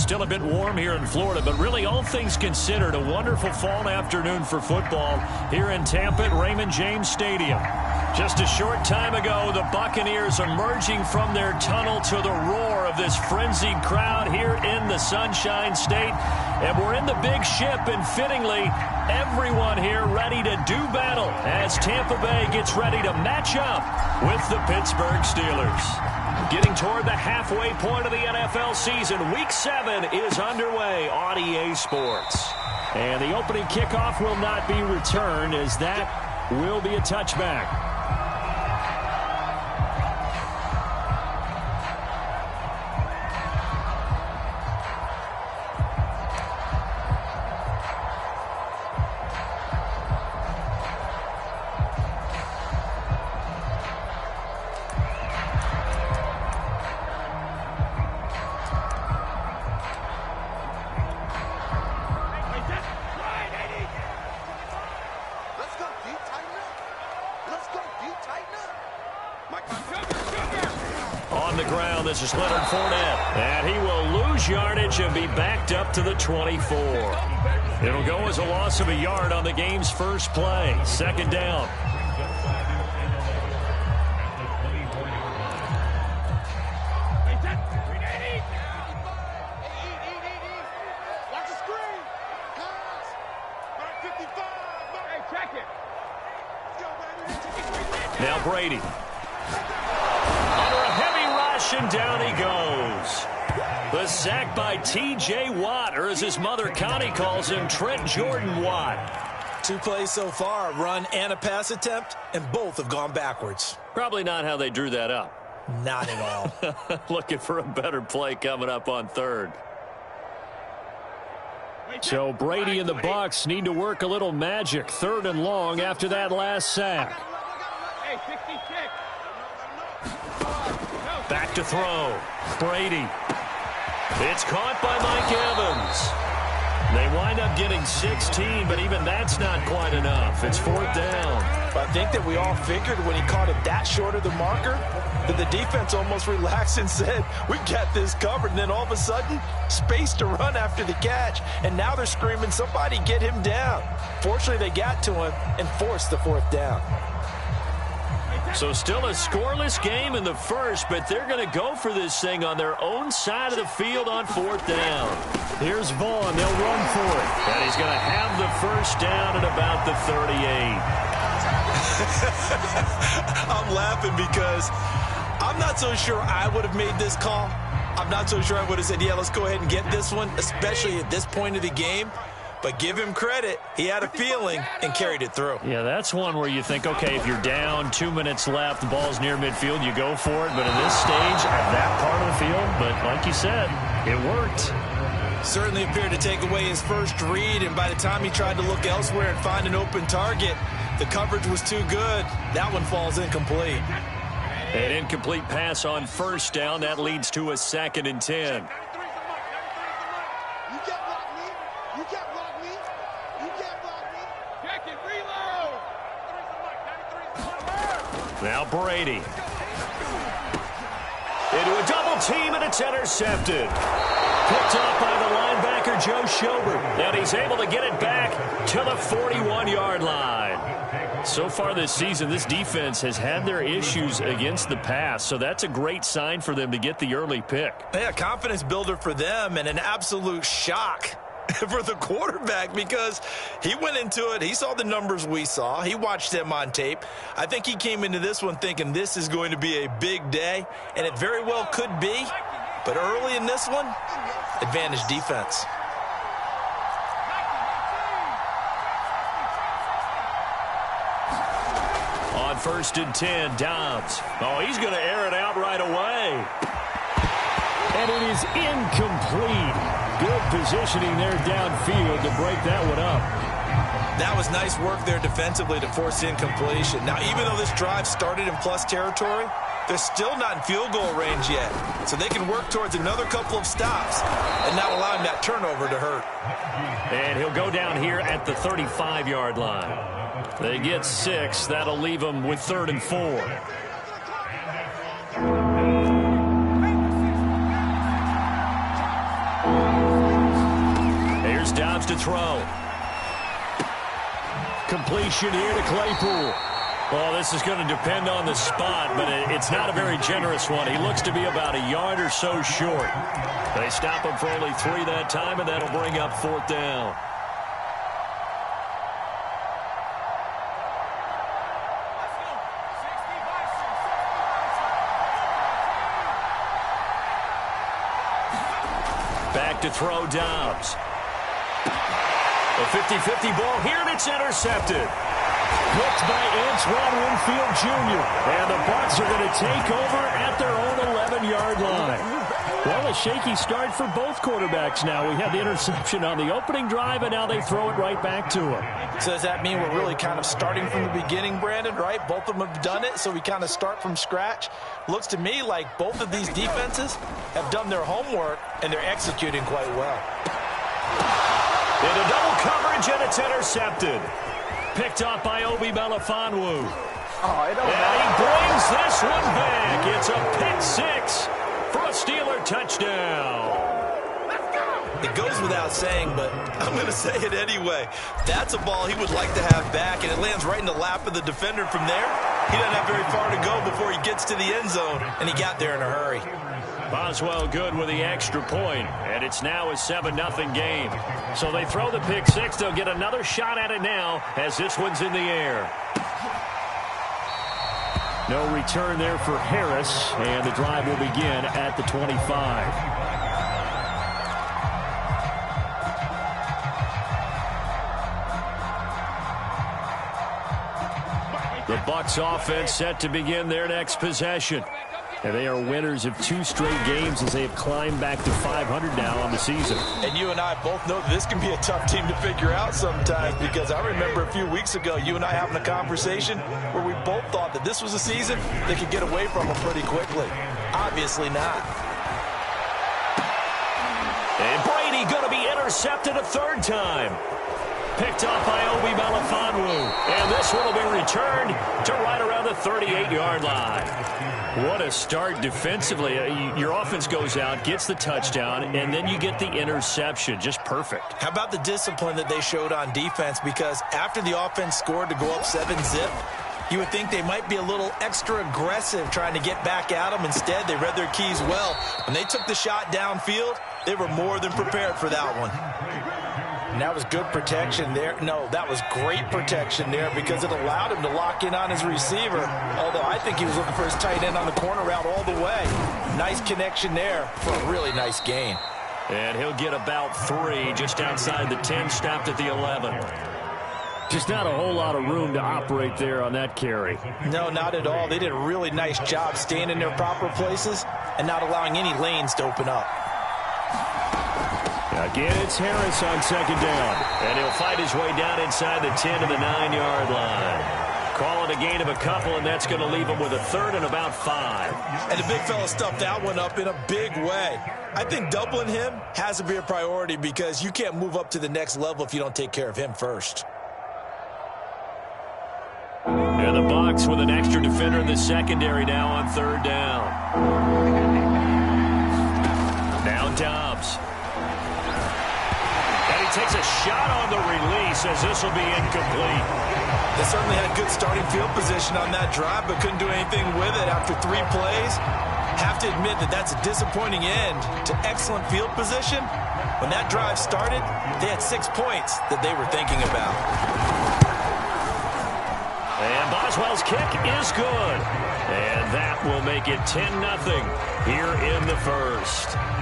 still a bit warm here in Florida, but really all things considered, a wonderful fall afternoon for football here in Tampa at Raymond James Stadium. Just a short time ago, the Buccaneers emerging from their tunnel to the roar of this frenzied crowd here in the Sunshine State. And we're in the big ship, and fittingly, everyone here ready to do battle as Tampa Bay gets ready to match up with the Pittsburgh Steelers. Getting toward the halfway point of the NFL season, Week 7 is underway on EA Sports. And the opening kickoff will not be returned, as that will be a touchback. This is Leonard Fournette, and he will lose yardage and be backed up to the 24. It'll go as a loss of a yard on the game's first play. Second down. Now Brady. And down he goes. The sack by T.J. Watt, or as his mother Connie calls him, Trent Jordan Watt. 2 plays so far, a run and a pass attempt, and both have gone backwards. Probably not how they drew that up. Not at all. Looking for a better play coming up on third. So Brady and the Bucs need to work a little magic. 3rd and long after that last sack. Hey, 66. Back to throw. Brady. It's caught by Mike Evans. They wind up getting 16, but even that's not quite enough. It's 4th down. I think that we all figured when he caught it that short of the marker that the defense almost relaxed and said, we got this covered. And then all of a sudden, space to run after the catch. And now they're screaming, somebody get him down. Fortunately, they got to him and forced the 4th down. So still a scoreless game in the first, but they're going to go for this thing on their own side of the field on 4th down. Here's Vaughn. They'll run for it. And he's going to have the first down at about the 38. I'm laughing because I'm not so sure I would have made this call. I'm not so sure I would have said, yeah, let's go ahead and get this one, especially at this point of the game. But give him credit. He had a feeling and carried it through. Yeah, that's one where you think, okay, if you're down, 2 minutes left, the ball's near midfield, you go for it. But in this stage, at that part of the field, but like you said, it worked. Certainly appeared to take away his first read, and by the time he tried to look elsewhere and find an open target, the coverage was too good. That one falls incomplete. An incomplete pass on 1st down. That leads to a 2nd and 10. Now Brady. Into a double team, and it's intercepted. Picked up by the linebacker, Joe Schobert. And he's able to get it back to the 41-yard line. So far this season, this defense has had their issues against the pass, so that's a great sign for them to get the early pick. Yeah, confidence builder for them, and an absolute shock for the quarterback, because he went into it, he saw the numbers we saw, he watched them on tape. I think he came into this one thinking this is going to be a big day, and it very well could be, but early in this one, advantage defense. On 1st and 10, Dobbs. Oh, he's going to air it out right away. And it is incomplete. Good positioning there downfield to break that one up. That was nice work there defensively to force incompletion. Now, even though this drive started in plus territory, they're still not in field goal range yet. So they can work towards another couple of stops and not allowing that turnover to hurt. And he'll go down here at the 35-yard line. They get 6. That'll leave them with 3rd and 4. to throw. Completion here to Claypool. Well, this is going to depend on the spot, but it's not a very generous one. He looks to be about a yard or so short. They stop him for only 3 that time, and that'll bring up 4th down. Back to throw Dobbs. A 50-50 ball here, and it's intercepted. Hooked by Antoine Winfield Jr. And the Bucs are going to take over at their own 11-yard line. Well, a shaky start for both quarterbacks now. We had the interception on the opening drive, and now they throw it right back to him. So does that mean we're really kind of starting from the beginning, Brandon, right? Both of them have done it, so we kind of start from scratch. Looks to me like both of these defenses have done their homework, and they're executing quite well. Into double coverage, and it's intercepted. Picked off by Obi Melifonwu. And he brings this one back. It's a pick 6 for a Steeler touchdown. It goes without saying, but I'm going to say it anyway. That's a ball he would like to have back, and it lands right in the lap of the defender from there. He doesn't have very far to go before he gets to the end zone, and he got there in a hurry. Boswell good with the extra point, and it's now a 7-0 game. So they throw the pick 6. They'll get another shot at it now as this one's in the air. No return there for Harris, and the drive will begin at the 25. The Bucs offense set to begin their next possession. And they are winners of 2 straight games as they have climbed back to 500 now on the season. And you and I both know that this can be a tough team to figure out sometimes, because I remember a few weeks ago you and I having a conversation where we both thought that this was a season they could get away from them pretty quickly. Obviously not. And Brady going to be intercepted a 3rd time. Picked off by Obi Melifonwu. And this one will be returned to right around the 38-yard line. What a start defensively. Your offense goes out, gets the touchdown, and then you get the interception. Just perfect. How about the discipline that they showed on defense? Because after the offense scored to go up 7-zip, you would think they might be a little extra aggressive trying to get back at them. Instead, they read their keys well. When they took the shot downfield, they were more than prepared for that one. And that was good protection there. No, that was great protection there because it allowed him to lock in on his receiver. Although I think he was looking for his tight end on the corner route all the way. Nice connection there for a really nice gain. And he'll get about 3 just outside the 10, stopped at the 11. Just not a whole lot of room to operate there on that carry. No, not at all. They did a really nice job staying in their proper places and not allowing any lanes to open up. Again, it's Harris on 2nd down. And he'll fight his way down inside the 10 to the 9-yard line. Call it a gain of a couple, and that's going to leave him with a 3rd and about 5. And the big fella stuffed that one up in a big way. I think doubling him has to be a priority because you can't move up to the next level if you don't take care of him first. And the Bucs with an extra defender in the secondary now on 3rd down. Now Dobbs. Takes a shot on the release as this will be incomplete. They certainly had good starting field position on that drive, but couldn't do anything with it after 3 plays. Have to admit that that's a disappointing end to excellent field position. When that drive started, they had 6 points that they were thinking about. And Boswell's kick is good. And that will make it 10-0 here in the 1st.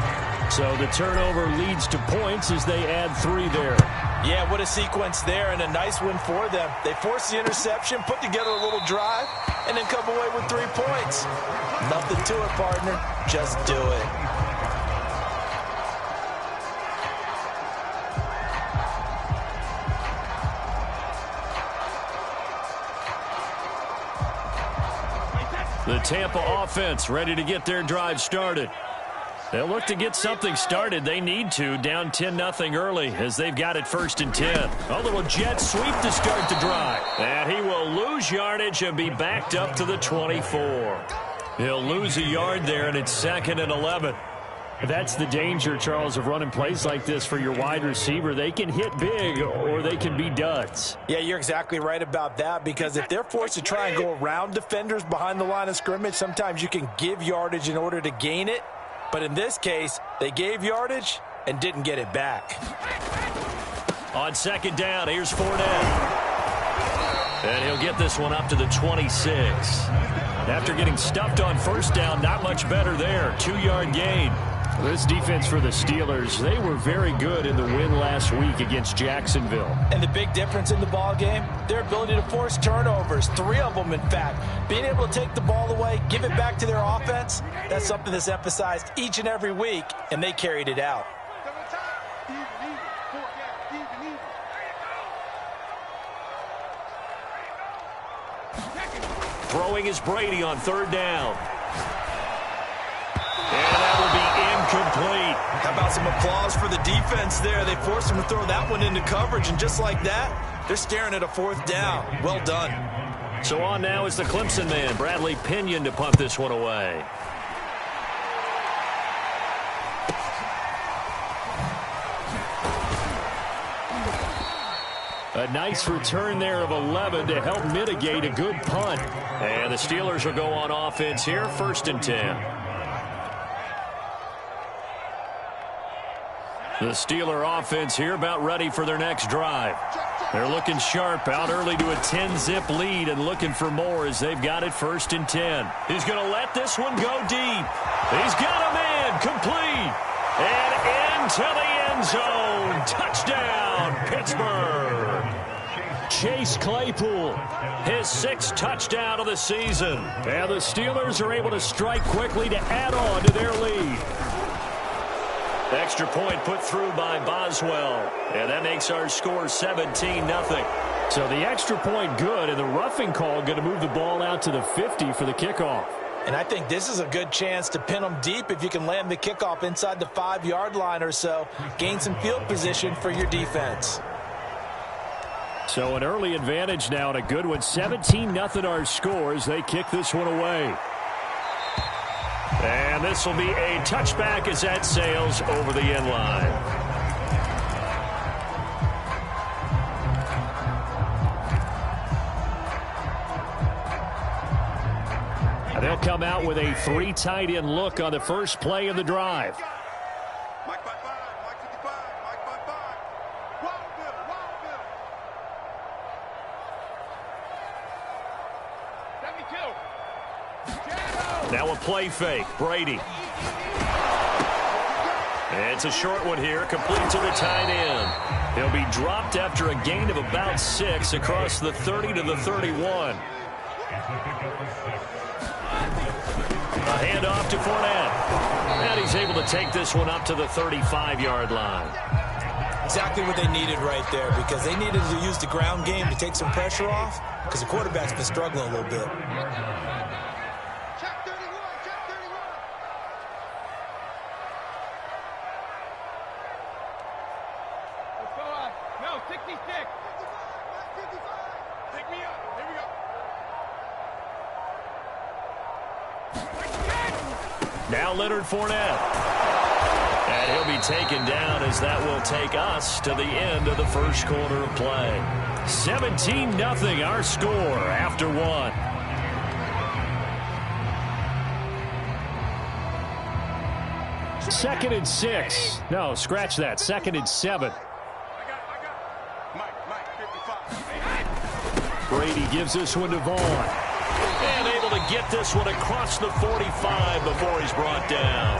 So the turnover leads to points as they add 3 there. Yeah, what a sequence there, and a nice win for them. They forced the interception, put together a little drive, and then come away with 3 points. Nothing to it, partner. Just do it. The Tampa offense ready to get their drive started. They'll look to get something started. They need to, down 10-0 early as they've got it 1st and 10. A little jet sweep to start the drive. And he will lose yardage and be backed up to the 24. He'll lose a yard there, and it's 2nd and 11. That's the danger, Charles, of running plays like this for your wide receiver. They can hit big or they can be duds. Yeah, you're exactly right about that, because if they're forced to try and go around defenders behind the line of scrimmage, sometimes you can give yardage in order to gain it. But in this case, they gave yardage and didn't get it back. On second down, here's Fournette. And he'll get this one up to the 26. After getting stuffed on first down, not much better there. 2-yard gain. This defense for the Steelers, they were very good in the win last week against Jacksonville. And the big difference in the ball game, their ability to force turnovers, 3 of them in fact. Being able to take the ball away, give it back to their offense, that's something that's emphasized each and every week, and they carried it out. Throwing is Brady on third down. And that will be incomplete. How about some applause for the defense there? They forced him to throw that one into coverage, and just like that, they're staring at a 4th down. Well done. So on now is the Clemson man, Bradley Pinion, to punt this one away. A nice return there of 11 to help mitigate a good punt. And the Steelers will go on offense here, 1st and 10. The Steeler offense here about ready for their next drive. They're looking sharp, out early to a 10-zip lead and looking for more as they've got it 1st and 10. He's going to let this one go deep. He's got a man complete. And into the end zone. Touchdown, Pittsburgh. Chase Claypool, his 6th touchdown of the season. And the Steelers are able to strike quickly to add on to their lead. Extra point put through by Boswell. And that makes our score 17-0. So the extra point good, and the roughing call going to move the ball out to the 50 for the kickoff. And I think this is a good chance to pin them deep if you can land the kickoff inside the 5-yard line or so. Gain some field position for your defense. So an early advantage now, and a good one. 17-0 our score as they kick this one away. And this will be a touchback as that sails over the end line. And they'll come out with a 3 tight end look on the first play of the drive. Now a play fake. Brady. It's a short one here, complete to the tight end. He'll be dropped after a gain of about 6 across the 30 to the 31. A handoff to Fournette. And he's able to take this one up to the 35-yard line. Exactly what they needed right there, because they needed to use the ground game to take some pressure off, because the quarterback's been struggling a little bit. Now Leonard Fournette. And he'll be taken down as that will take us to the end of the first quarter of play. 17-0 our score after 1. Second and 6. No, scratch that. 2nd and 7. Brady gives this one to Vaughn. And able to get this one across the 45 before he's brought down.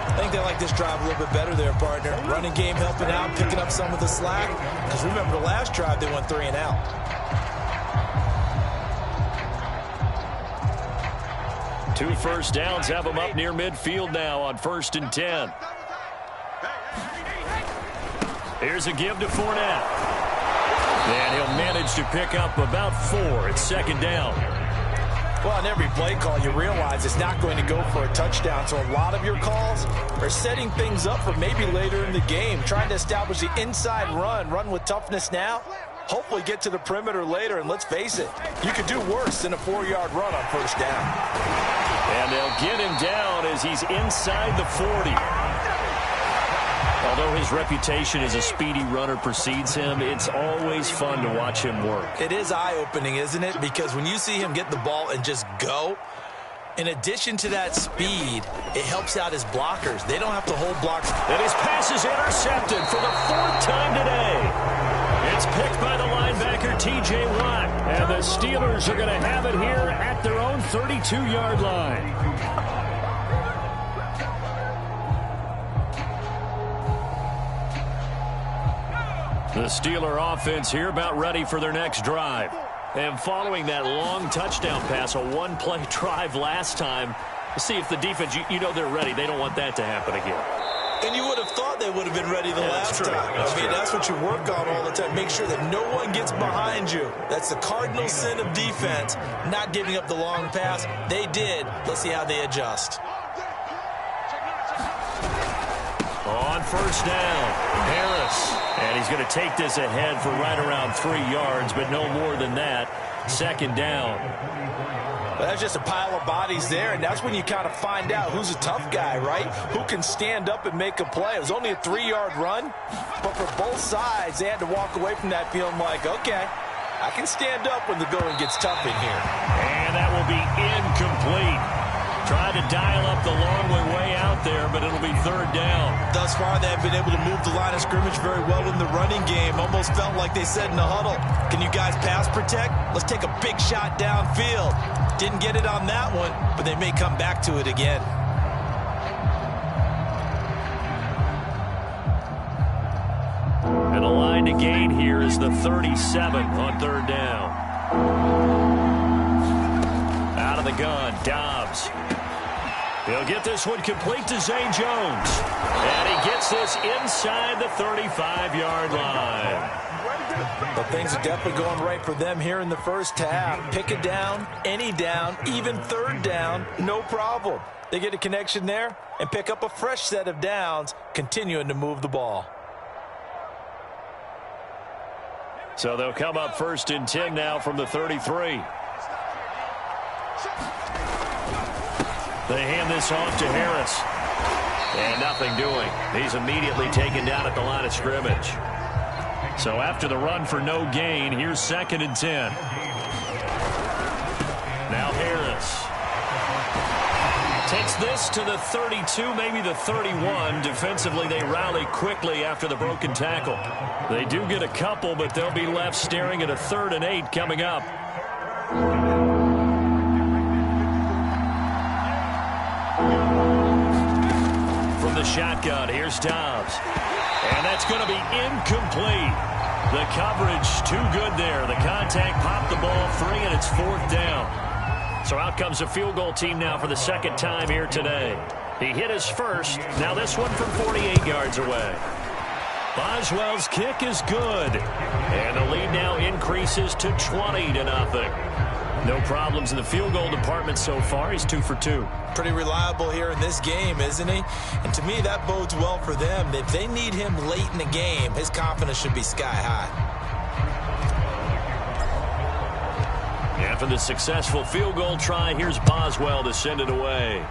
I think they like this drive a little bit better there, partner. Running game helping out, picking up some of the slack. Because remember, the last drive they went 3 and out. Two first downs have them up near midfield now on 1st and 10. Here's a give to Fournette. And he'll manage to pick up about 4 at 2nd down. Well, on every play call, you realize it's not going to go for a touchdown. So a lot of your calls are setting things up for maybe later in the game, trying to establish the inside run with toughness now, hopefully get to the perimeter later. And let's face it, you could do worse than a 4-yard run on 1st down. And they'll get him down as he's inside the 40. Although his reputation as a speedy runner precedes him, it's always fun to watch him work. It is eye-opening, isn't it? Because when you see him get the ball and just go, in addition to that speed, it helps out his blockers. They don't have to hold blocks. And his pass is intercepted for the 4th time today. It's picked by the linebacker, T.J. Watt. And the Steelers are going to have it here at their own 32-yard line. The Steeler offense here about ready for their next drive. And following that long touchdown pass, a one-play drive last time, see if the defense, you know they're ready. They don't want that to happen again. And you would have thought they would have been ready the last time. I mean, that's what you work on all the time. Make sure that no one gets behind you. That's the cardinal sin of defense, not giving up the long pass. They did. Let's see how they adjust. On first down, Harris. And he's going to take this ahead for right around 3 yards, but no more than that. 2nd down. Well, that's just a pile of bodies there, and that's when you kind of find out who's a tough guy, right? Who can stand up and make a play. It was only a 3-yard run, but for both sides, they had to walk away from that feeling like, okay, I can stand up when the going gets tough in here. And that will be incomplete. Tried to dial up the long way out there, but it'll be 3rd down. Thus far, they have been able to move the line of scrimmage very well in the running game. Almost felt like they said in the huddle, can you guys pass protect? Let's take a big shot downfield. Didn't get it on that one, but they may come back to it again. And the line to gain here is the 37 on 3rd down. Out of the gun, Dobbs. He'll get this one complete to Zay Jones. And he gets this inside the 35-yard line. But things are definitely going right for them here in the first half. Pick it down, any down, even 3rd down, no problem. They get a connection there and pick up a fresh set of downs, continuing to move the ball. So they'll come up 1st and 10 now from the 33. They hand this off to Harris. And nothing doing. He's immediately taken down at the line of scrimmage. So after the run for no gain, here's 2nd and 10. Now Harris takes this to the 32, maybe the 31. Defensively, they rally quickly after the broken tackle. They do get a couple, but they'll be left staring at a 3rd and 8 coming up. From the shotgun, here's Dobbs. And that's going to be incomplete. The coverage too good there. The contact popped the ball free, and it's 4th down. So out comes a field goal team now for the 2nd time here today. He hit his first. Now this one from 48 yards away. Boswell's kick is good. And the lead now increases to 20-0. No problems in the field goal department so far. He's 2 for 2. Pretty reliable here in this game, isn't he? And to me, that bodes well for them. If they need him late in the game, his confidence should be sky high. After the successful field goal try, here's Boswell to send it away.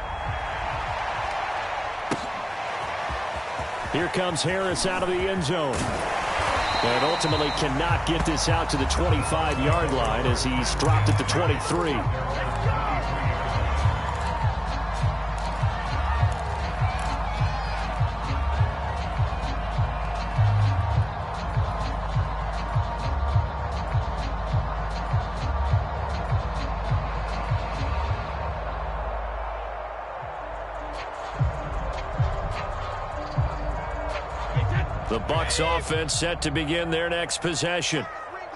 Here comes Harris out of the end zone. And ultimately cannot get this out to the 25-yard line as he's dropped at the 23. The Bucs offense set to begin their next possession.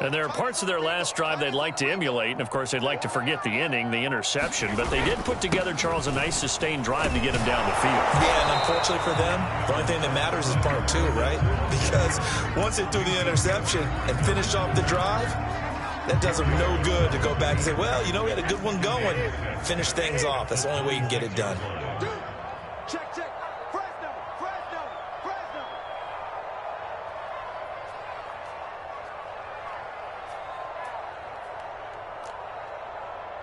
And there are parts of their last drive they'd like to emulate. And, of course, they'd like to forget the inning, the interception. But they did put together, Charles, a nice sustained drive to get him down the field. Yeah, and unfortunately for them, the only thing that matters is part 2, right? Because once they threw the interception and finished off the drive, that does them no good to go back and say, well, you know, we had a good one going. Finish things off. That's the only way you can get it done. Check, check. Fresno, Fresno, Fresno.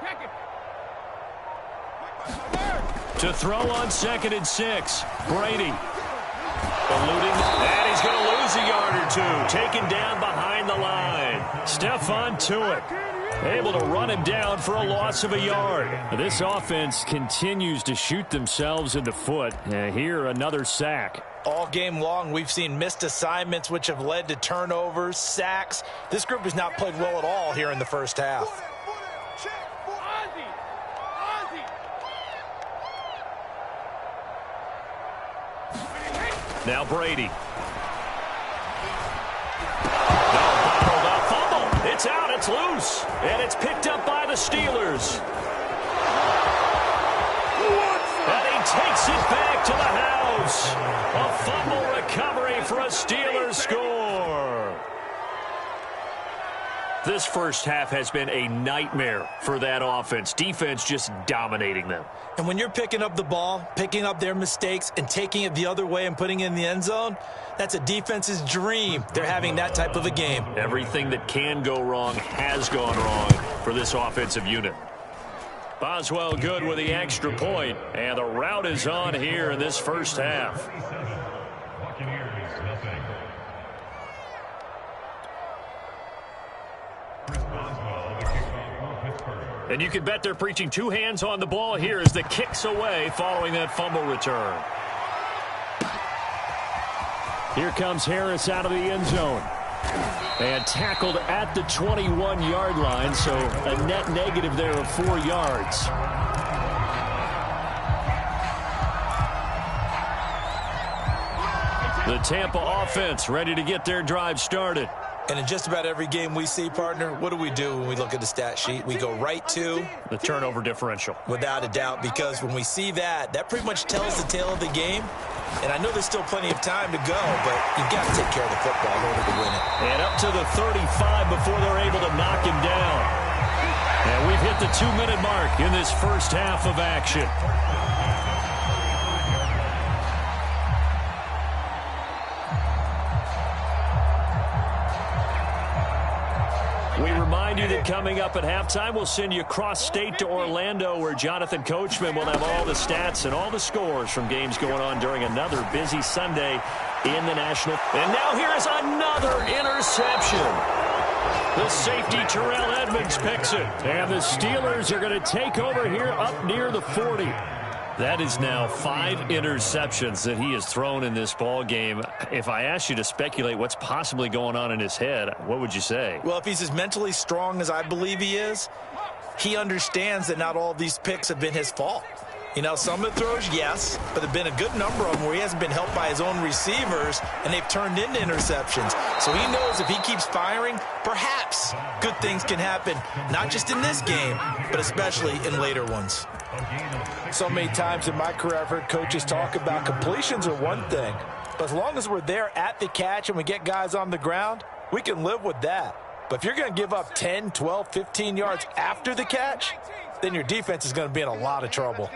Check it. To throw on 2nd and 6. Brady. Eluding, and he's going to lose a yard or two. Taken down behind the line. Stephon Tuitt able to run him down for a loss of a yard. This offense continues to shoot themselves in the foot. Here, another sack. All game long, we've seen missed assignments, which have led to turnovers, sacks. This group has not played well at all here in the first half. Now Brady. Bottled up fumble. It's out. It's loose. And it's picked up by the Steelers. And he takes it back to the house. A fumble recovery for a Steelers score. This first half has been a nightmare for that offense. Defense just dominating them. And when you're picking up the ball, picking up their mistakes, and taking it the other way and putting it in the end zone, that's a defense's dream. They're having that type of a game. Everything that can go wrong has gone wrong for this offensive unit. Boswell good with the extra point, and the route is on here in this first half. And you can bet they're preaching two hands on the ball here as the kick's away following that fumble return. Here comes Harris out of the end zone. And tackled at the 21-yard line, so a net negative there of 4 yards. The Tampa offense ready to get their drive started. And in just about every game we see, partner, what do when we look at the stat sheet? We go right to the turnover differential. Without a doubt, because when we see that, that pretty much tells the tale of the game. And I know there's still plenty of time to go, but you've got to take care of the football in order to win it. And up to the 35 before they're able to knock him down. And we've hit the 2-minute mark in this first half of action. We remind you that coming up at halftime, we'll send you cross-state to Orlando, where Jonathan Coachman will have all the stats and all the scores from games going on during another busy Sunday in the National. And now here is another interception. The safety, Terrell Edmonds, picks it. And the Steelers are going to take over here up near the 40. That is now 5 interceptions that he has thrown in this ball game. If I asked you to speculate what's possibly going on in his head, what would you say? Well, if he's as mentally strong as I believe he is, he understands that not all of these picks have been his fault. You know, some of the throws, yes, but there have been a good number of them where he hasn't been helped by his own receivers, and they've turned into interceptions. So he knows if he keeps firing, perhaps good things can happen, not just in this game, but especially in later ones. So many times in my career, I've heard coaches talk about completions are one thing, but as long as we're there at the catch and we get guys on the ground, we can live with that. But if you're going to give up 10, 12, 15 yards after the catch, then your defense is going to be in a lot of trouble.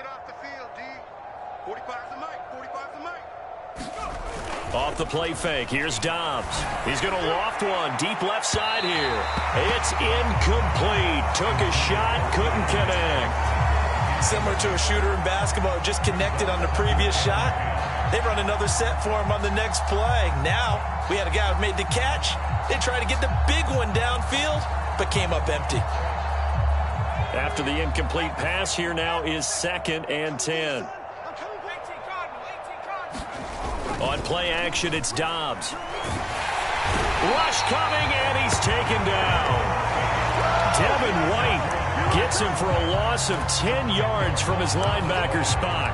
Off the play fake, here's Dobbs. He's going to loft one deep left side here. It's incomplete. Took a shot, couldn't connect. Similar to a shooter in basketball who just connected on the previous shot. They run another set for him on the next play. Now, we had a guy who made the catch. They tried to get the big one downfield, but came up empty. After the incomplete pass, here now is 2nd and 10. On play action, it's Dobbs. Rush coming, and he's taken down. Devin White gets him for a loss of 10 yards from his linebacker spot.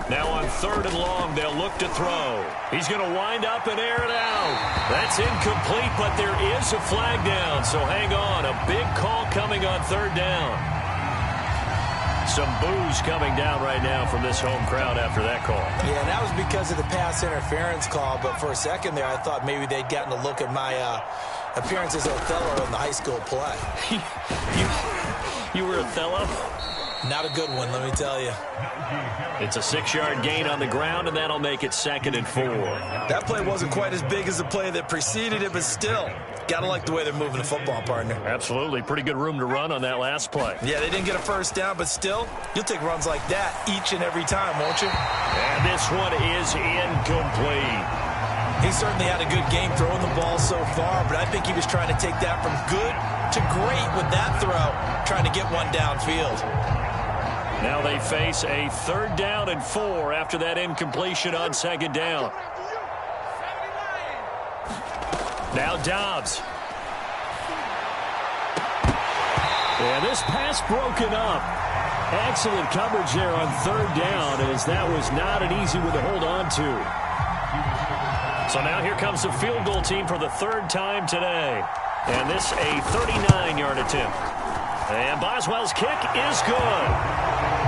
Now on 3rd and long, they'll look to throw. He's going to wind up and air it out. That's incomplete, but there is a flag down, so hang on. A big call coming on 3rd down. Some boos coming down right now from this home crowd after that call. Yeah, that was because of the pass interference call, but for a second there I thought maybe they'd gotten a look at my appearance as Othello in the high school play. You were Othello? Not a good one, let me tell you. It's a 6-yard gain on the ground, and that'll make it 2nd and 4. That play wasn't quite as big as the play that preceded it, but still, gotta like the way they're moving the football, partner. Absolutely. Pretty good room to run on that last play. Yeah, they didn't get a first down, but still, you'll take runs like that each and every time, won't you? And this one is incomplete. He certainly had a good game throwing the ball so far, but I think he was trying to take that from good to great with that throw, trying to get one downfield. Now they face a 3rd down and 4 after that incompletion on 2nd down. Now Dobbs. And this pass broken up. Excellent coverage there on 3rd down, as that was not an easy one to hold on to. So now here comes the field goal team for the 3rd time today. And this a 39-yard attempt. And Boswell's kick is good.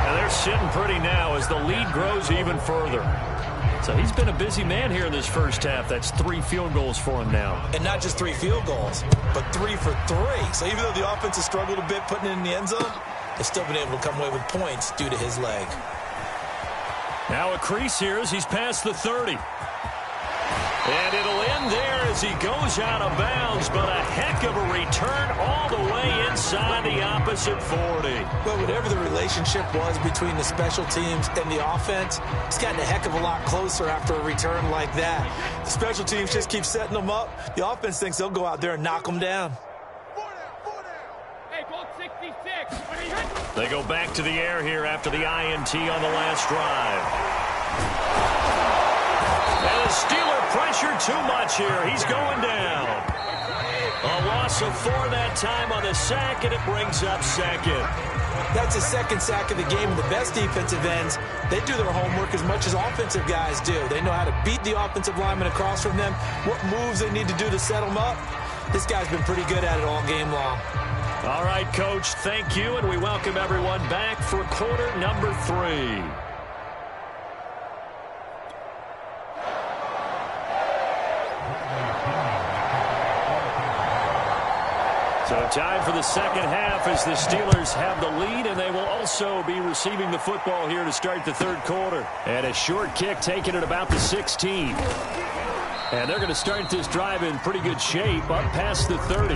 And they're sitting pretty now as the lead grows even further. So he's been a busy man here in this first half. That's 3 field goals for him now. And not just 3 field goals, but 3 for 3. So even though the offense has struggled a bit putting it in the end zone, they've still been able to come away with points due to his leg. Now a crease here as he's past the 30. And it'll end there as he goes out of bounds, but a heck of a return all the way inside the opposite 40. Well, whatever the relationship was between the special teams and the offense, it's gotten a heck of a lot closer after a return like that. The special teams just keep setting them up. The offense thinks they'll go out there and knock them down. Hey, goal 66. They go back to the air here after the INT on the last drive. And the Steeler pressure too much here. He's going down. A loss of 4 that time on the sack, and it brings up 2nd. That's his 2nd sack of the game. And the best defensive ends, they do their homework as much as offensive guys do. They know how to beat the offensive lineman across from them, what moves they need to do to set them up. This guy's been pretty good at it all game long. All right, Coach, thank you, and we welcome everyone back for quarter number 3. So time for the 2nd half as the Steelers have the lead, and they will also be receiving the football here to start the 3rd quarter. And a short kick taken at about the 16. And they're going to start this drive in pretty good shape up past the 30.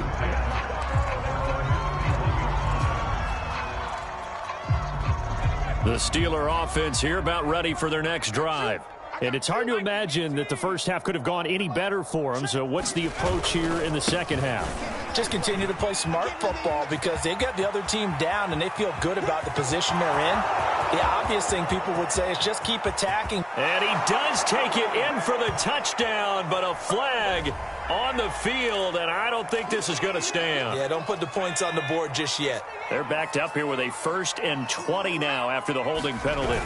The Steeler offense here about ready for their next drive. And it's hard to imagine that the first half could have gone any better for them. So what's the approach here in the 2nd half? Just continue to play smart football because they got the other team down and they feel good about the position they're in. The obvious thing people would say is just keep attacking. And he does take it in for the touchdown, but a flag on the field, and I don't think this is going to stand. Yeah, don't put the points on the board just yet. They're backed up here with a 1st and 20 now after the holding penalty.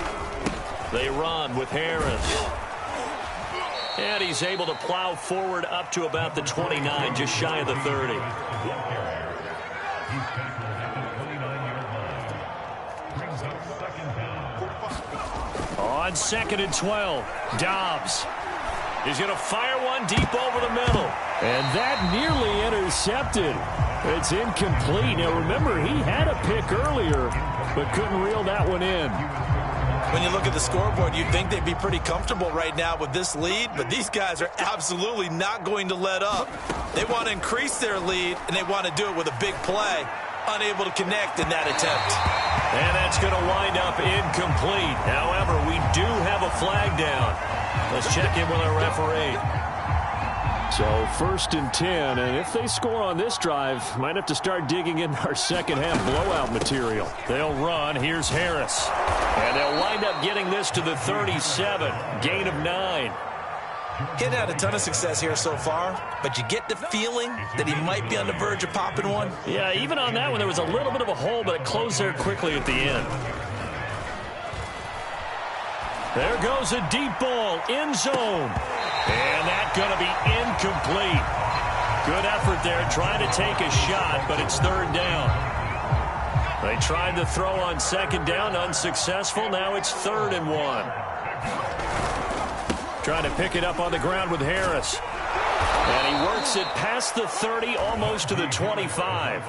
They run with Harris. And he's able to plow forward up to about the 29, just shy of the 30. On 2nd and 12, Dobbs. He's going to fire one deep over the middle. And that nearly intercepted. It's incomplete. Now, remember, he had a pick earlier, but couldn't reel that one in. When you look at the scoreboard, you'd think they'd be pretty comfortable right now with this lead, but these guys are absolutely not going to let up. They want to increase their lead, and they want to do it with a big play. Unable to connect in that attempt. And that's going to wind up incomplete. However, we do have a flag down. Let's check in with our referee. So 1st and 10, and if they score on this drive, might have to start digging in our 2nd half blowout material. They'll run. Here's Harris. And they'll wind up getting this to the 37. Gain of 9. He hadn't had a ton of success here so far, but you get the feeling that he might be on the verge of popping one. Yeah, even on that one, there was a little bit of a hole, but it closed there quickly at the end. There goes a deep ball, end zone. And that's going to be incomplete. Good effort there, trying to take a shot, but it's 3rd down. They tried to throw on 2nd down, unsuccessful. Now it's 3rd and 1. Trying to pick it up on the ground with Harris. And he works it past the 30, almost to the 25.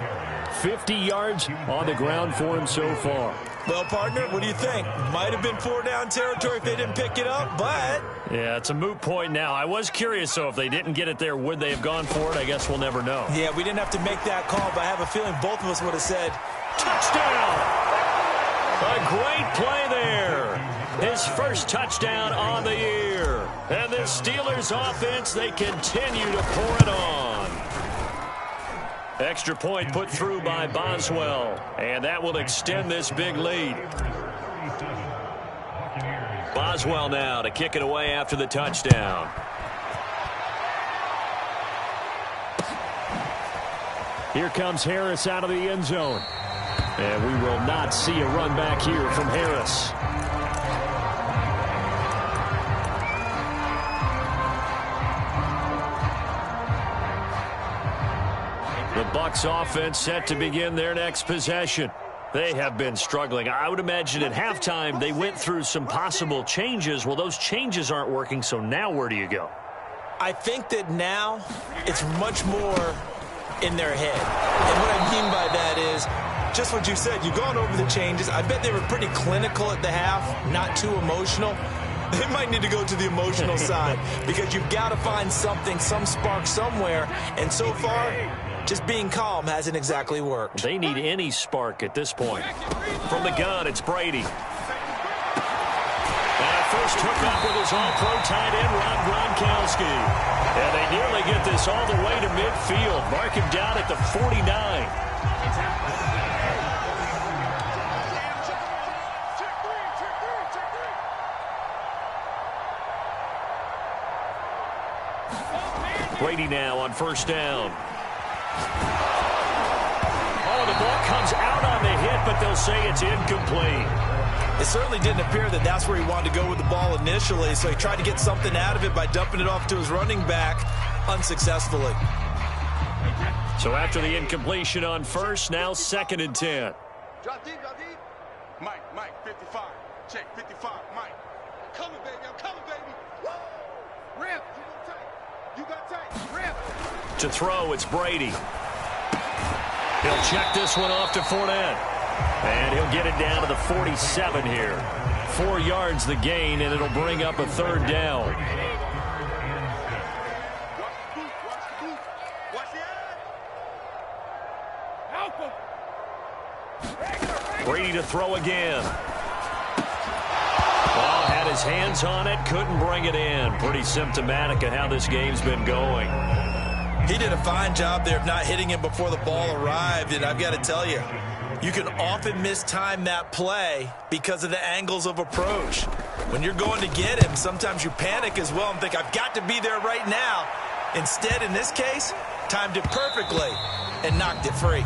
50 yards on the ground for him so far. Well, partner, what do you think? Might have been 4-down territory if they didn't pick it up, but... Yeah, it's a moot point now. I was curious, so if they didn't get it there, would they have gone for it? I guess we'll never know. Yeah, we didn't have to make that call, but I have a feeling both of us would have said, touchdown! A great play there. His first touchdown on the year. And the Steelers offense, they continue to pour it on. Extra point put through by Boswell. And that will extend this big lead. Boswell now to kick it away after the touchdown. Here comes Harris out of the end zone. And we will not see a run back here from Harris. The Bucs offense set to begin their next possession. They have been struggling. I would imagine at halftime they went through some possible changes. Well, those changes aren't working, so now where do you go? I think that now it's much more in their head. And what I mean by that is just what you said. You've gone over the changes. I bet they were pretty clinical at the half, not too emotional. They might need to go to the emotional side because you've got to find something, some spark somewhere. And so far, just being calm hasn't exactly worked. They need any spark at this point. From the gun, it's Brady. And first hook up with his all-pro tight end, Rob Gronkowski. And they nearly get this all the way to midfield. Mark him down at the 49. Brady now on first down. Oh, the ball comes out on the hit, but they'll say it's incomplete. It certainly didn't appear that that's where he wanted to go with the ball initially, so he tried to get something out of it by dumping it off to his running back unsuccessfully. So after the incompletion on first, now 2nd and 10. Drop deep, drop deep. Mike, 55. Check, 55, Mike. I'm coming, baby, Woo! Rip, you got tight. Rip. To throw, it's Brady. He'll check this one off to Fournette. And he'll get it down to the 47 here. 4 yards the gain, and it'll bring up a 3rd down. Brady to throw again. Well, had his hands on it, couldn't bring it in. Pretty symptomatic of how this game's been going. He did a fine job there of not hitting him before the ball arrived, and I've got to tell you, you can often mistime that play because of the angles of approach. When you're going to get him, sometimes you panic as well and think, I've got to be there right now. Instead, in this case, timed it perfectly and knocked it free.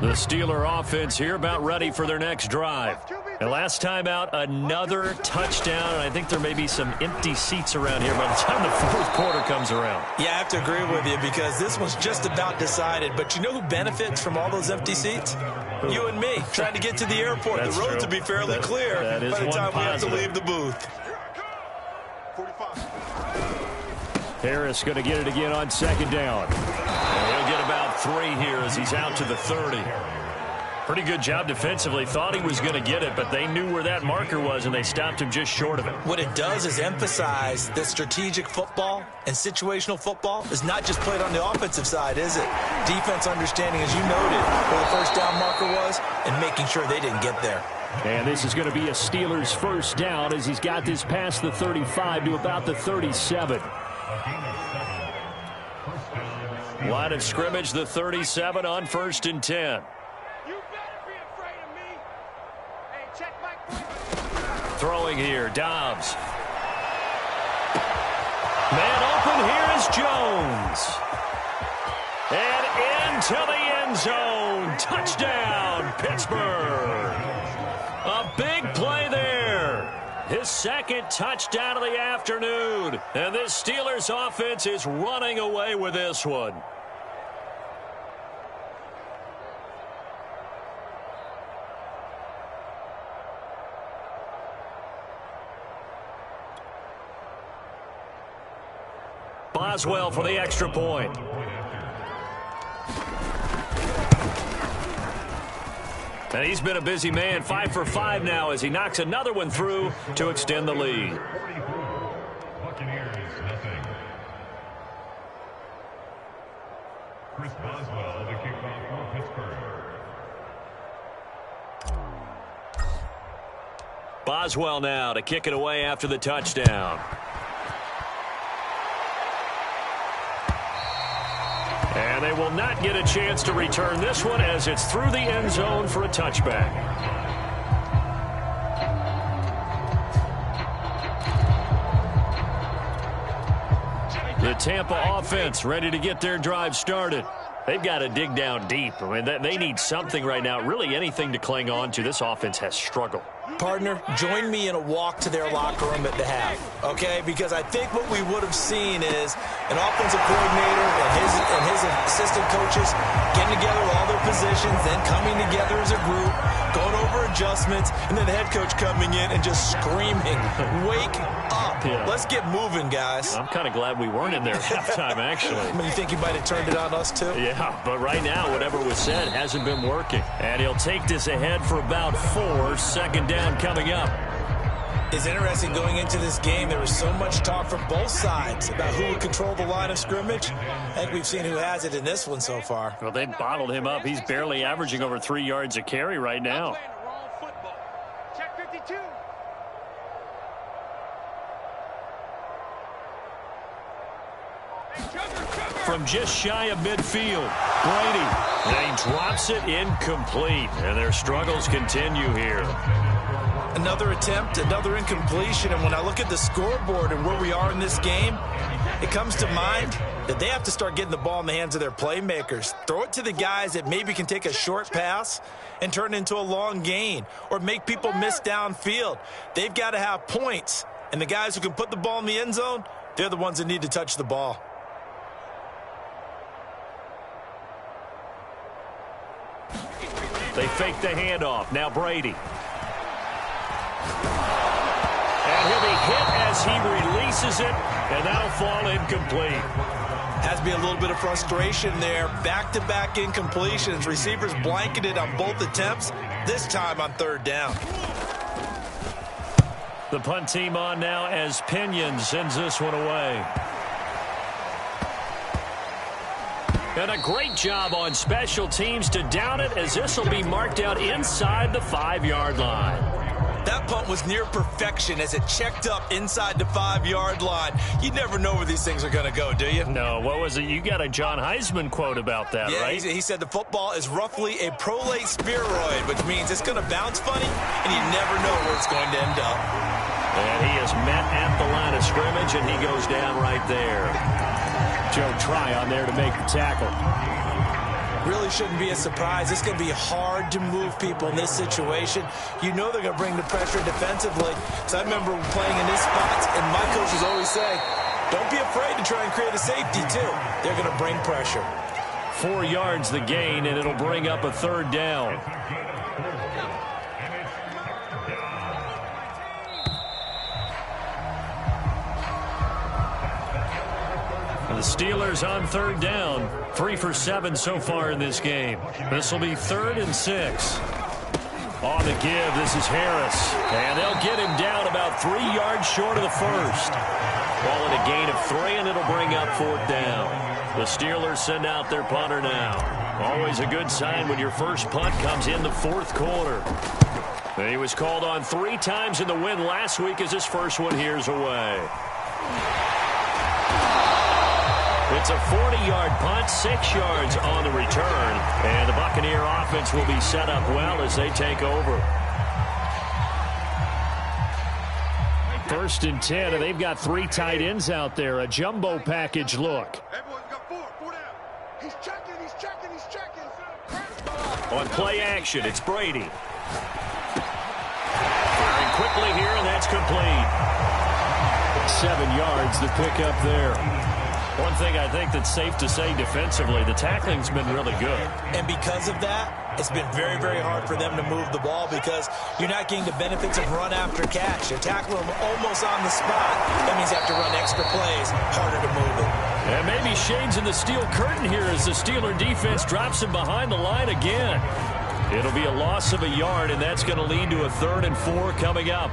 The Steeler offense here about ready for their next drive. And last time out, another touchdown, and I think there may be some empty seats around here by the time the 4th quarter comes around. Yeah, I have to agree with you because this one's just about decided. But you know who benefits from all those empty seats? Who? You and me, trying to get to the airport. That's the roads true. will be fairly clear by the time we have to positive. leave the booth. 45. Harris going to get it again on 2nd down. And he'll get about 3 here as he's out to the 30. Pretty good job defensively. Thought he was going to get it, but they knew where that marker was, and they stopped him just short of it. What it does is emphasize that strategic football and situational football is not just played on the offensive side, is it? Defense understanding, as you noted, where the first down marker was and making sure they didn't get there. And this is going to be a Steelers first down as he's got this past the 35 to about the 37. Line of scrimmage, the 37 on 1st and 10. You better be afraid of me. Hey, check my... Throwing here, Dobbs. Man open, here is Jones. And into the end zone. Touchdown, Pittsburgh. A big play there. His second touchdown of the afternoon. And this Steelers offense is running away with this one. Boswell for the extra point. And he's been a busy man, 5 for 5 now as he knocks another one through to extend the lead. Chris Boswell, the kickoff for Pittsburgh. Boswell now to kick it away after the touchdown. And they will not get a chance to return this one as it's through the end zone for a touchback. The Tampa offense ready to get their drive started. They've got to dig down deep. I mean, they need something right now, really anything to cling on to. This offense has struggled. Partner, join me in a walk to their locker room at the half, okay? Because I think what we would have seen is an offensive coordinator and his assistant coaches getting together with all their positions, then coming together as a group, going over adjustments, and then the head coach coming in and just screaming, wake up. Yeah. Let's get moving, guys. I'm kind of glad we weren't in there at halftime, actually. I mean, you think he might have turned it on us, too? Yeah, but right now, whatever was said hasn't been working. And he'll take this ahead for about 4, second down coming up. It's interesting going into this game. There was so much talk from both sides about who would control the line of scrimmage. I think we've seen who has it in this one so far. Well, they bottled him up. He's barely averaging over 3 yards a carry right now. Check 52. From just shy of midfield, Brady. And he drops it incomplete. And their struggles continue here. Another attempt, another incompletion. And when I look at the scoreboard and where we are in this game, it comes to mind that they have to start getting the ball in the hands of their playmakers. Throw it to the guys that maybe can take a short pass and turn it into a long gain or make people miss downfield. They've got to have points. And the guys who can put the ball in the end zone, they're the ones that need to touch the ball. They fake the handoff. Now Brady. And he'll be hit as he releases it, and that'll fall incomplete. Has to be a little bit of frustration there. Back-to-back incompletions. Receivers blanketed on both attempts, this time on third down. The punt team on now as Pinion sends this one away. And a great job on special teams to down it as this will be marked out inside the 5-yard line. That punt was near perfection as it checked up inside the 5-yard line. You never know where these things are going to go, do you? No, what was it? You got a John Heisman quote about that, yeah, right? He said the football is roughly a prolate spheroid, which means it's going to bounce funny, and you never know where it's going to end up. And he is met at the line of scrimmage, and he goes down right there. Joe Tryon there to make the tackle. Really shouldn't be a surprise. It's going to be hard to move people in this situation. You know they're going to bring the pressure defensively. So I remember playing in this spot, and my coaches always say, don't be afraid to try and create a safety, too. They're going to bring pressure. 4 yards the gain, and it'll bring up a third down. The Steelers on third down. 3 for 7 so far in this game. This will be 3rd and 6. On the give, this is Harris. And they'll get him down about 3 yards short of the first. Ball at a gain of 3, and it'll bring up 4th down. The Steelers send out their punter now. Always a good sign when your first punt comes in the 4th quarter. And he was called on 3 times in the win last week as his first one here's away. It's a 40-yard punt, 6 yards on the return. And the Buccaneer offense will be set up well as they take over. 1st and 10, and they've got 3 tight ends out there. A jumbo package look. Everyone's got 4 down. He's checking, he's checking, he's checking. On play action, it's Brady. Firing quickly here, and that's complete. 7 yards to pick up there. One thing I think that's safe to say defensively, the tackling's been really good. And because of that, it's been very, very hard for them to move the ball because you're not getting the benefits of run after catch. You tackle them almost on the spot. That means you have to run extra plays, harder to move it. And maybe shades in the steel curtain here as the Steeler defense drops him behind the line again. It'll be a loss of a yard, and that's going to lead to a 3rd and 4 coming up.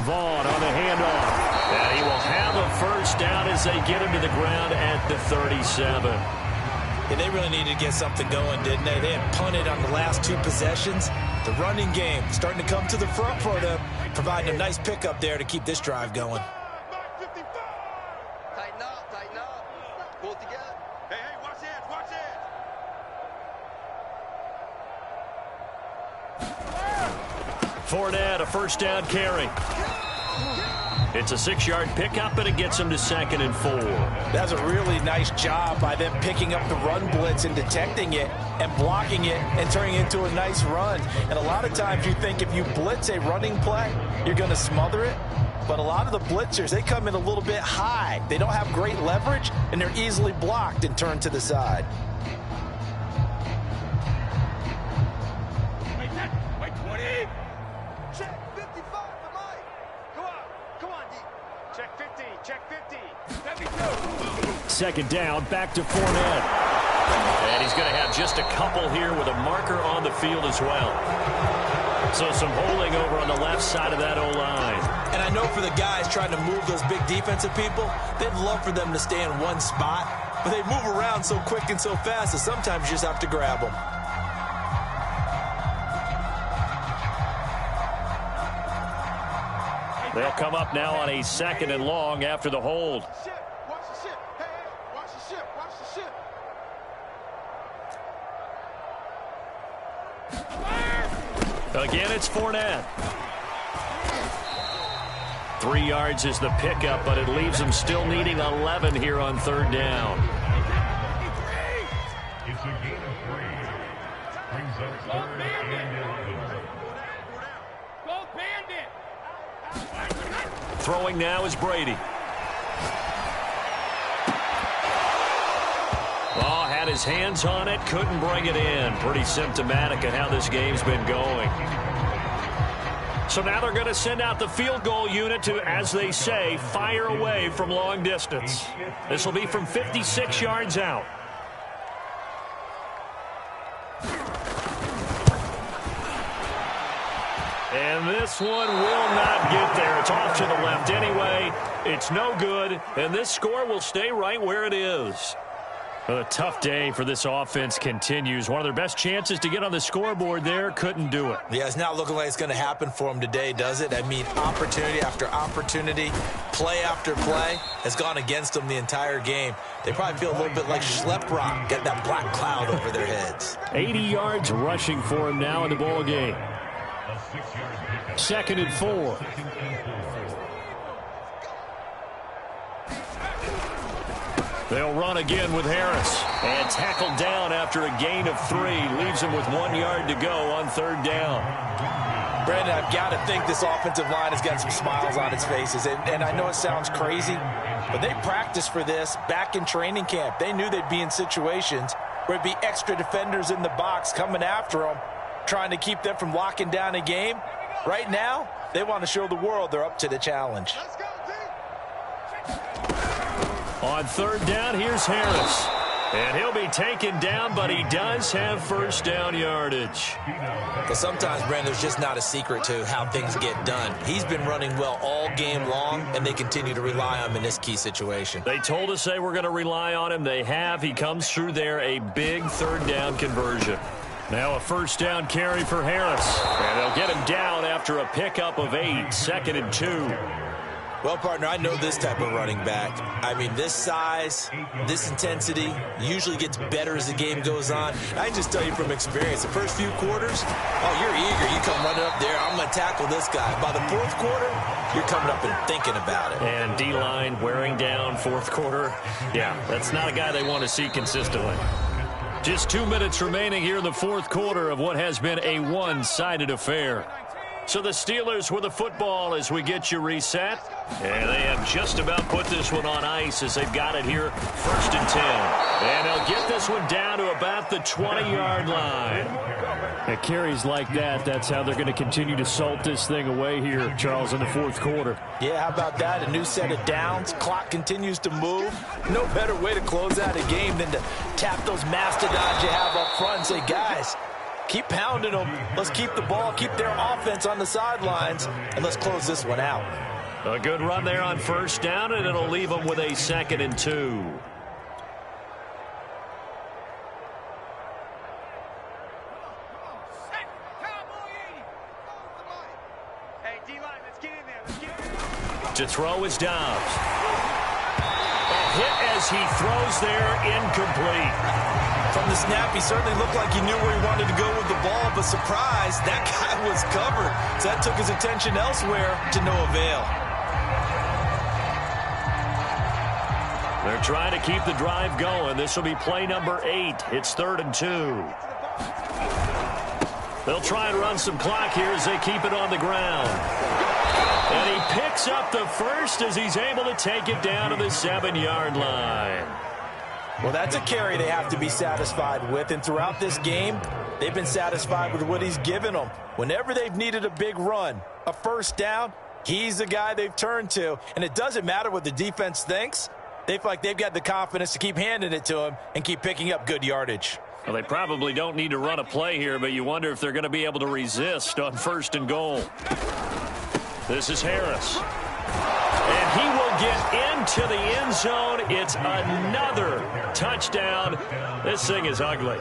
Vaughn on the handoff. And he will have a first down as they get him to the ground at the 37. Yeah, they really needed to get something going, didn't they? They had punted on the last 2 possessions. The running game starting to come to the front for them, providing a nice pickup there to keep this drive going. Tighten up. Pull it together. Hey, watch it. Fournette, a first down carry. It's a 6-yard pickup, and it gets him to 2nd and 4. That's a really nice job by them picking up the run blitz and detecting it and blocking it and turning it into a nice run. And a lot of times you think if you blitz a running play, you're going to smother it. But a lot of the blitzers, they come in a little bit high. They don't have great leverage, and they're easily blocked and turned to the side. Wait, 20. Check 55 for Mike. Come on, D. Check 50. 72. 2nd down, back to Fournette. And he's going to have just a couple here with a marker on the field as well. So some holding over on the left side of that O-line. And I know for the guys trying to move those big defensive people, they'd love for them to stay in one spot. But they move around so quick and so fast that sometimes you just have to grab them. They'll come up now on a 2nd and long after the hold. Watch the ship. Hey, watch the ship. Again, it's Fournette. 3 yards is the pickup, but it leaves them still needing 11 here on 3rd down. It's a gain of 3. Brings up 3rd and 11. Go Bandit. Throwing now is Brady. Oh, had his hands on it, couldn't bring it in. Pretty symptomatic of how this game's been going. So now they're going to send out the field goal unit to, as they say, fire away from long distance. This will be from 56 yards out. And this one will not get there. It's off to the left anyway. It's no good, and this score will stay right where it is. A tough day for this offense continues. One of their best chances to get on the scoreboard there, couldn't do it. Yeah, it's not looking like it's going to happen for them today, does it? I mean, opportunity after opportunity, play after play has gone against them the entire game. They probably feel a little bit like Schlepp get that black cloud over their heads. 80 yards rushing for him now in the ball game. 2nd and 4. They'll run again with Harris. And tackled down after a gain of 3. Leaves him with 1 yard to go on 3rd down. Brandon, I've got to think this offensive line has got some smiles on its faces. And I know it sounds crazy, but they practiced for this back in training camp. They knew they'd be in situations where it'd be extra defenders in the box coming after them, trying to keep them from locking down a game. Right now, they want to show the world they're up to the challenge. Let's go, D. On 3rd down, here's Harris. And he'll be taken down, but he does have first down yardage. But sometimes, Brandon, there's just not a secret to how things get done. He's been running well all game long, and they continue to rely on him in this key situation. They told us they were going to rely on him. They have. He comes through there, a big 3rd down conversion. Now a first down carry for Harris. And they'll get him down after a pickup of 8, 2nd and 2. Well, partner, I know this type of running back. I mean, this size, this intensity usually gets better as the game goes on. I can just tell you from experience, the first few quarters, oh, you're eager. You come running up there, I'm going to tackle this guy. By the 4th quarter, you're coming up and thinking about it. And D-line wearing down 4th quarter. Yeah, that's not a guy they want to see consistently. Just 2 minutes remaining here in the fourth quarter of what has been a one-sided affair. So the Steelers with the football as we get you reset. And they have just about put this one on ice as they've got it here, 1st and 10. And they'll get this one down to about the 20-yard line. At carries like that, that's how they're going to continue to salt this thing away here, Charles, in the fourth quarter. Yeah, how about that? A new set of downs. Clock continues to move. No better way to close out a game than to tap those mastodons you have up front and say, guys, keep pounding them. Let's keep the ball, keep their offense on the sidelines, and let's close this one out. A good run there on 1st down, and it'll leave them with a 2nd and 2. To throw is Dobbs. A hit as he throws there, incomplete. From the snap, he certainly looked like he knew where he wanted to go with the ball, but surprise, that guy was covered. So that took his attention elsewhere to no avail. They're trying to keep the drive going. This will be play number 8. It's 3rd and 2. They'll try and run some clock here as they keep it on the ground. And he picks up the first as he's able to take it down to the 7-yard line. Well, that's a carry they have to be satisfied with. And throughout this game, they've been satisfied with what he's given them. Whenever they've needed a big run, a 1st down, he's the guy they've turned to. And it doesn't matter what the defense thinks. They feel like they've got the confidence to keep handing it to him and keep picking up good yardage. Well, they probably don't need to run a play here, but you wonder if they're going to be able to resist on 1st and goal. This is Harris. And he will get into the end zone. It's another touchdown. This thing is ugly.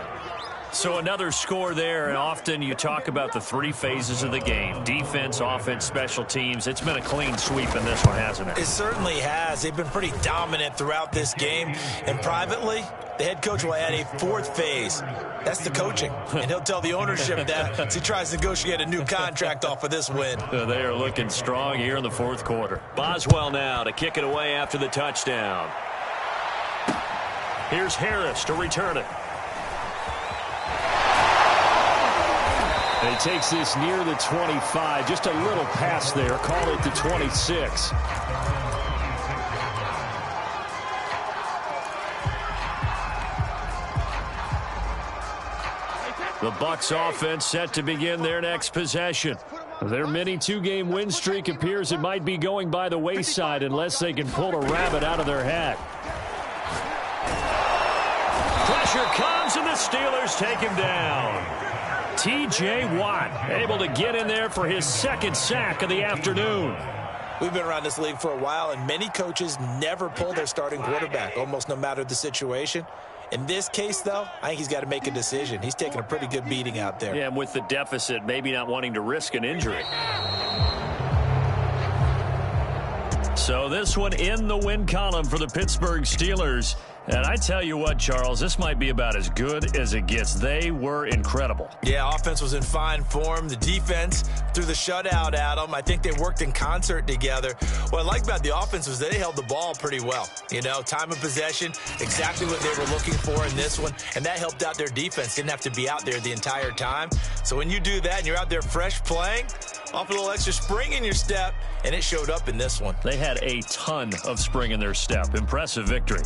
So another score there, and often you talk about the 3 phases of the game. Defense, offense, special teams. It's been a clean sweep in this one, hasn't it? It certainly has. They've been pretty dominant throughout this game. And privately, the head coach will add a 4th phase. That's the coaching. And he'll tell the ownership that as he tries to negotiate a new contract off of this win. They are looking strong here in the fourth quarter. Boswell now to kick it away after the touchdown. Here's Harris to return it. And he takes this near the 25. Just a little pass there. Call it the 26. The Bucs offense set to begin their next possession. Their mini 2-game win streak appears it might be going by the wayside unless they can pull a rabbit out of their hat. Pressure comes and the Steelers take him down. T.J. Watt able to get in there for his 2nd sack of the afternoon. We've been around this league for a while, and many coaches never pull their starting quarterback, almost no matter the situation. In this case, though, I think he's got to make a decision. He's taking a pretty good beating out there. Yeah, and with the deficit, maybe not wanting to risk an injury. So this one in the win column for the Pittsburgh Steelers. And I tell you what, Charles, this might be about as good as it gets. They were incredible. Yeah, offense was in fine form. The defense threw the shutout at them. I think they worked in concert together. What I like about the offense was they held the ball pretty well. You know, time of possession, exactly what they were looking for in this one. And that helped out their defense. Didn't have to be out there the entire time. So when you do that and you're out there fresh playing, off a little extra spring in your step, and it showed up in this one. They had a ton of spring in their step. Impressive victory.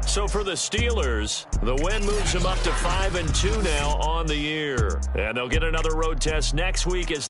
So for the Steelers, the win moves them up to 5-2 now on the year. And they'll get another road test next week as